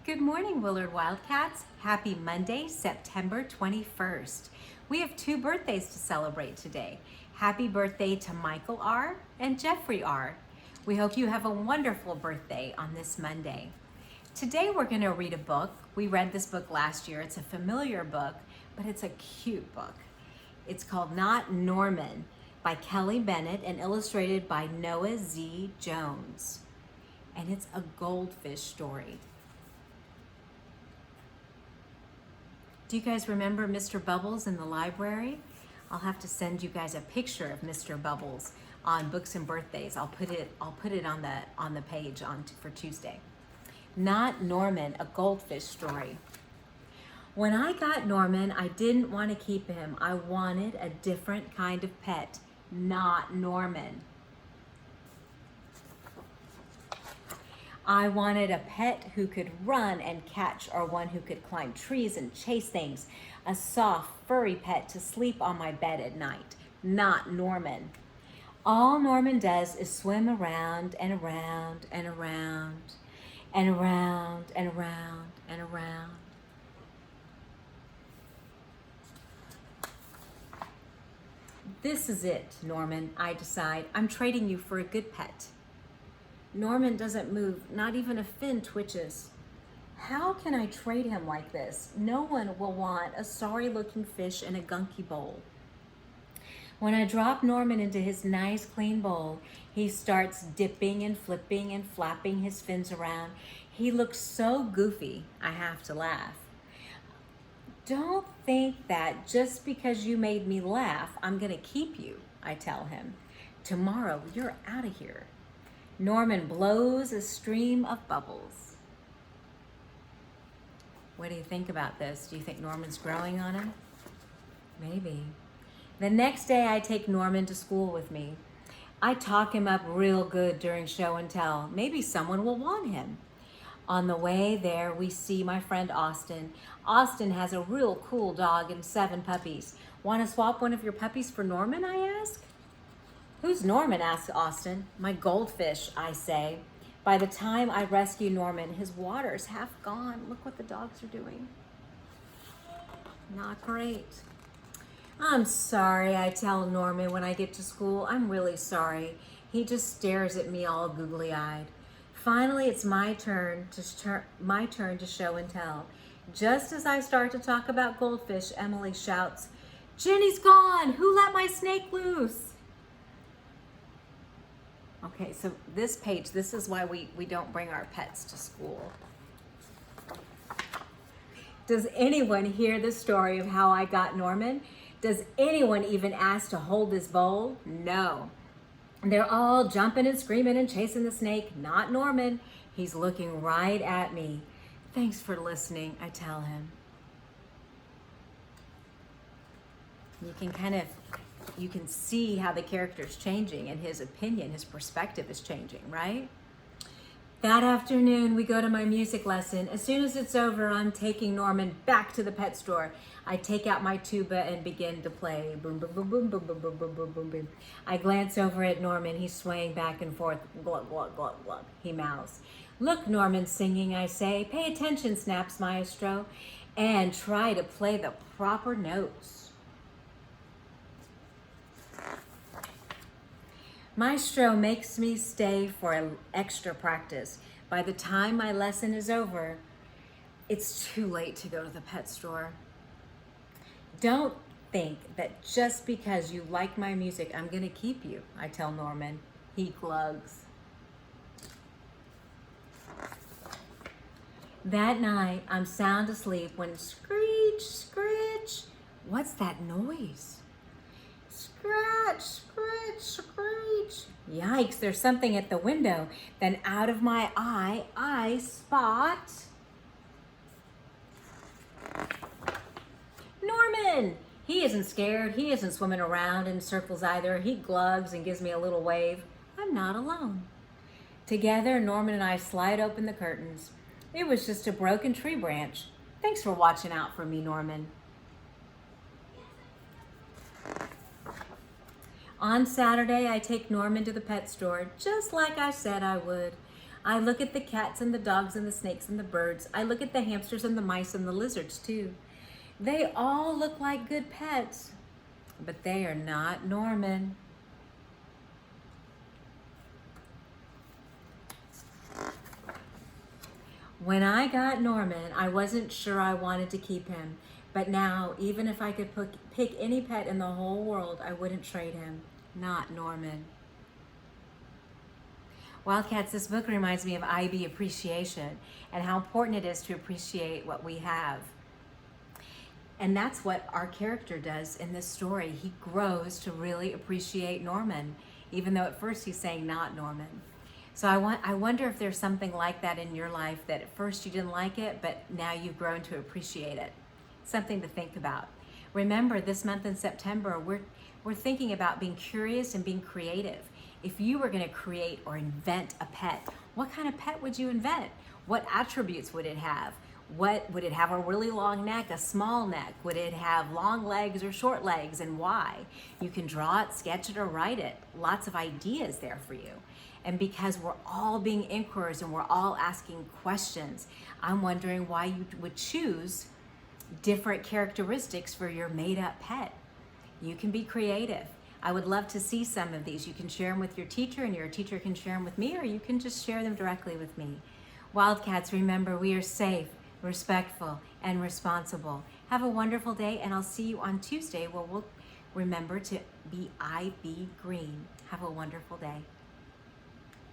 Good morning, Willard Wildcats. Happy Monday, September 21st. We have two birthdays to celebrate today. Happy birthday to Michael R. and Jeffrey R. We hope you have a wonderful birthday on this Monday. Today we're going to read a book. We read this book last year. It's a familiar book, but it's a cute book. It's called Not Norman by Kelly Bennett and illustrated by Noah Z. Jones. And it's a goldfish story. Do you guys remember Mr. Bubbles in the library? I'll have to send you guys a picture of Mr. Bubbles on Books and Birthdays. I'll put it on the page for Tuesday. Not Norman, a goldfish story. When I got Norman, I didn't want to keep him. I wanted a different kind of pet, not Norman. I wanted a pet who could run and catch, or one who could climb trees and chase things. A soft, furry pet to sleep on my bed at night, not Norman. All Norman does is swim around and around and around and around and around and around. This is it, Norman, I decide. I'm trading you for a good pet. Norman doesn't move, not even a fin twitches. How can I trade him like this? No one will want a sorry-looking fish in a gunky bowl. When I drop Norman into his nice, clean bowl, he starts dipping and flipping and flapping his fins around. He looks so goofy, I have to laugh. Don't think that just because you made me laugh, I'm gonna keep you, I tell him. Tomorrow, you're out of here. Norman blows a stream of bubbles. What do you think about this? Do you think Norman's growing on him? Maybe. The next day I take Norman to school with me. I talk him up real good during show and tell. Maybe someone will want him. On the way there, we see my friend Austin. Austin has a real cool dog and 7 puppies. Want to swap one of your puppies for Norman, I ask? Who's Norman? Asks Austin. My goldfish, I say. By the time I rescue Norman, his water's half gone. Look what the dogs are doing. Not great. I'm sorry, I tell Norman when I get to school. I'm really sorry. He just stares at me all googly-eyed. Finally, it's my turn to show and tell. Just as I start to talk about goldfish, Emily shouts, "Jenny's gone! Who let my snake loose?" Okay, so this page, this is why we don't bring our pets to school. Does anyone hear the story of how I got Norman? Does anyone even ask to hold his bowl? No. They're all jumping and screaming and chasing the snake, not Norman. He's looking right at me. Thanks for listening, I tell him. You can see how the character's changing and his opinion, his perspective is changing, right? That afternoon, we go to my music lesson. As soon as it's over, I'm taking Norman back to the pet store. I take out my tuba and begin to play. Boom, boom, boom, boom, boom, boom, boom, boom, boom, boom, boom. I glance over at Norman. He's swaying back and forth. Glug, glug, glug, glug, he mouths. Look, Norman's singing, I say. Pay attention, snaps Maestro, and try to play the proper notes. Maestro makes me stay for an extra practice. By the time my lesson is over, it's too late to go to the pet store. Don't think that just because you like my music, I'm gonna keep you, I tell Norman. He glugs. That night, I'm sound asleep when screech, screech. What's that noise? Scratch, scratch, screech. Yikes, there's something at the window. Then out of my eye, I spot Norman. He isn't scared. He isn't swimming around in circles either. He glugs and gives me a little wave. I'm not alone. Together, Norman and I slide open the curtains. It was just a broken tree branch. Thanks for watching out for me, Norman. On Saturday, I take Norman to the pet store, just like I said I would. I look at the cats and the dogs and the snakes and the birds. I look at the hamsters and the mice and the lizards too. They all look like good pets, but they are not Norman. When I got Norman, I wasn't sure I wanted to keep him. But now, even if I could pick any pet in the whole world, I wouldn't trade him. Not Norman. Wildcats, this book reminds me of IB appreciation and how important it is to appreciate what we have. And that's what our character does in this story. He grows to really appreciate Norman, even though at first he's saying not Norman. So I wonder if there's something like that in your life, that at first you didn't like it, but now you've grown to appreciate it. Something to think about. Remember, this month in September, we're thinking about being curious and being creative. If you were going to create or invent a pet, what kind of pet would you invent? What attributes would it have? What would it have? A really long neck, a small neck? Would it have long legs or short legs, and why? You can draw it, sketch it, or write it. Lots of ideas there for you. And because we're all being inquirers and we're all asking questions, I'm wondering why you would choose different characteristics for your made-up pet. You can be creative. I would love to see some of these. You can share them with your teacher, and your teacher can share them with me, or you can just share them directly with me. Wildcats, remember, we are safe, respectful, and responsible. Have a wonderful day, and I'll see you on Tuesday, where we'll remember to be IB Green. Have a wonderful day.